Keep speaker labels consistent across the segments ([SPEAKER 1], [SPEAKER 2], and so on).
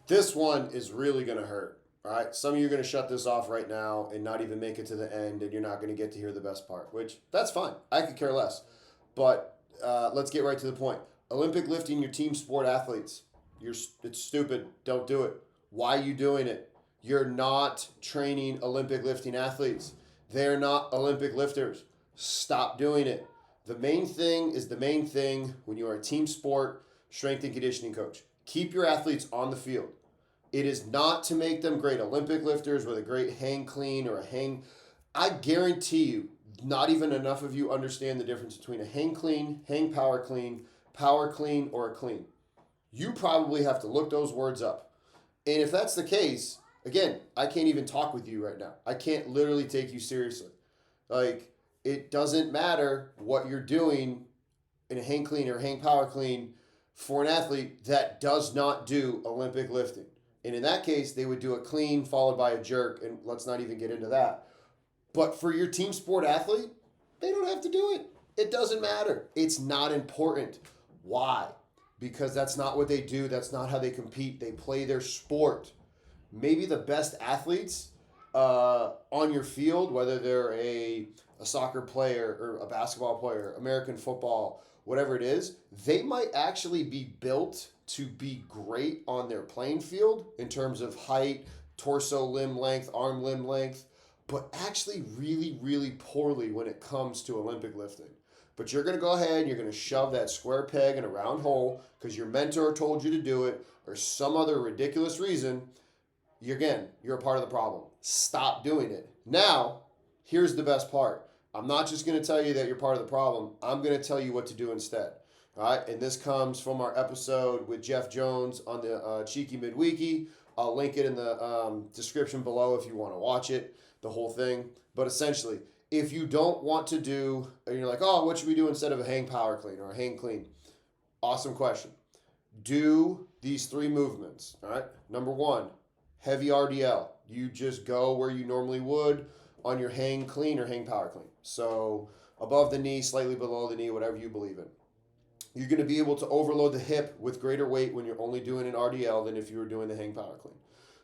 [SPEAKER 1] This one is really going to hurt. All right. Some of you are going to shut this off right now and not even make it to the end, and you're not going to get to hear the best part, which that's fine. I could care less. But let's get right to the point. Olympic lifting, your team sport athletes. It's stupid. Don't do it. Why are you doing it? You're not training Olympic lifting athletes. They're not Olympic lifters. Stop doing it. The main thing is the main thing when you are a team sport strength and conditioning coach. Keep your athletes on the field. It is not to make them great Olympic lifters with a great hang clean or a hang. I guarantee you, not even enough of you understand the difference between a hang power clean, or a clean. You probably have to look those words up. And if that's the case, again, I can't even talk with you right now. I can't literally take you seriously. Like, it doesn't matter what you're doing in a hang clean or hang power clean for an athlete that does not do Olympic lifting. And in that case, they would do a clean followed by a jerk, and let's not even get into that. But for your team sport athlete, they don't have to do it. It doesn't matter. It's not important. Why? Because that's not what they do. That's not how they compete. They play their sport. Maybe the best athletes on your field, whether they're a soccer player or a basketball player, American football, whatever it is, they might actually be built to be great on their playing field in terms of height, torso limb length, arm limb length, but actually really, really poorly when it comes to Olympic lifting. But you're going to go ahead and you're going to shove that square peg in a round hole because your mentor told you to do it or some other ridiculous reason. You're a part of the problem. Stop doing it. Now, here's the best part. I'm not just going to tell you that you're part of the problem. I'm going to tell you what to do instead. All right, and this comes from our episode with Jeff Jones on the Cheeky Midweeky. I'll link it in the description below if you want to watch it, the whole thing. But essentially, if you don't want to do, and you're like, oh, what should we do instead of a hang power clean or a hang clean? Awesome question. Do these three movements. All right. Number one, heavy RDL. You just go where you normally would on your hang clean or hang power clean. So above the knee, slightly below the knee, whatever you believe in. You're going to be able to overload the hip with greater weight when you're only doing an RDL than if you were doing the hang power clean.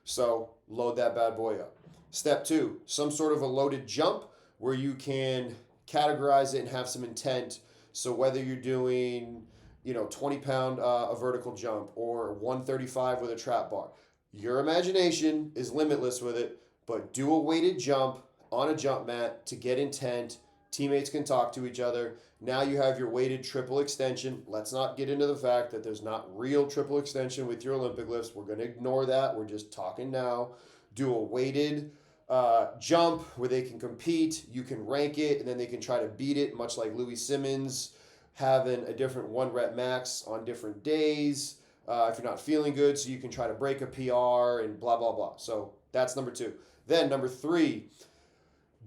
[SPEAKER 1] So load that bad boy up. Step two, some sort of a loaded jump where you can categorize it and have some intent. So whether you're doing, 20-pound a vertical jump or 135 with a trap bar, your imagination is limitless with it, but do a weighted jump on a jump mat to get intent. Teammates can talk to each other. Now you have your weighted triple extension. Let's not get into the fact that there's not real triple extension with your Olympic lifts. We're going to ignore that. We're just talking now. Do a weighted jump where they can compete. You can rank it, and then they can try to beat it, much like Louis Simmons having a different one rep max on different days. If you're not feeling good, so you can try to break a PR and blah, blah, blah. So that's number two. Then number three,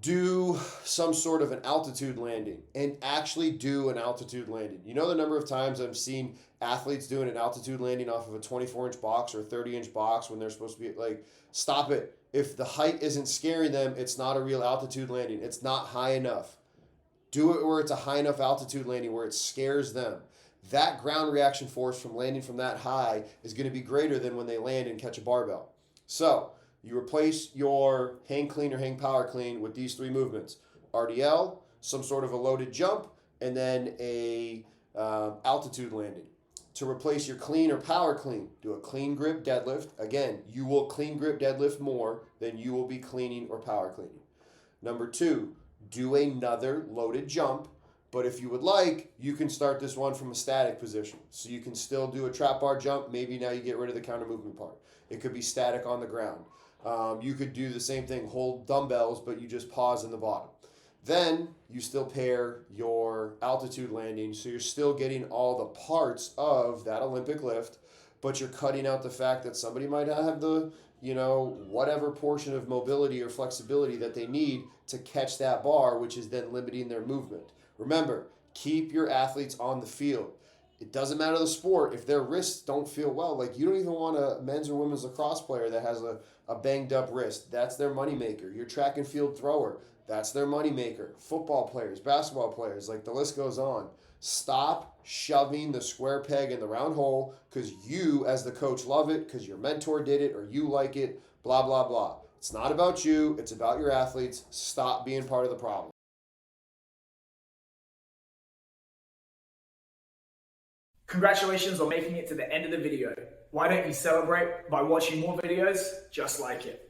[SPEAKER 1] do some sort of an altitude landing and actually do an altitude landing. You know the number of times I've seen athletes doing an altitude landing off of a 24-inch box or a 30-inch box when they're supposed to be like, stop it. If the height isn't scaring them, it's not a real altitude landing. It's not high enough. Do it where it's a high enough altitude landing where it scares them. That ground reaction force from landing from that high is going to be greater than when they land and catch a barbell. So you replace your hang clean or hang power clean with these three movements: RDL, some sort of a loaded jump, and then a altitude landing. To replace your clean or power clean, do a clean grip deadlift. Again, you will clean grip deadlift more than you will be cleaning or power cleaning. Number two, do another loaded jump. But if you would like, you can start this one from a static position. So you can still do a trap bar jump. Maybe now you get rid of the counter movement part. It could be static on the ground. You could do the same thing, hold dumbbells, but you just pause in the bottom. Then you still pair your altitude landing, so you're still getting all the parts of that Olympic lift, but you're cutting out the fact that somebody might not have the, whatever portion of mobility or flexibility that they need to catch that bar, which is then limiting their movement. Remember, keep your athletes on the field. It doesn't matter the sport. If their wrists don't feel well, like you don't even want a men's or women's lacrosse player that has a banged up wrist. That's their moneymaker. Your track and field thrower, that's their moneymaker. Football players, basketball players, like the list goes on. Stop shoving the square peg in the round hole because you, as the coach, love it, because your mentor did it, or you like it, blah, blah, blah. It's not about you. It's about your athletes. Stop being part of the problem.
[SPEAKER 2] Congratulations on making it to the end of the video. Why don't you celebrate by watching more videos just like it?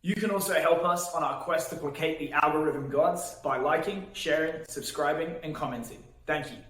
[SPEAKER 2] You can also help us on our quest to placate the algorithm gods by liking, sharing, subscribing, and commenting. Thank you.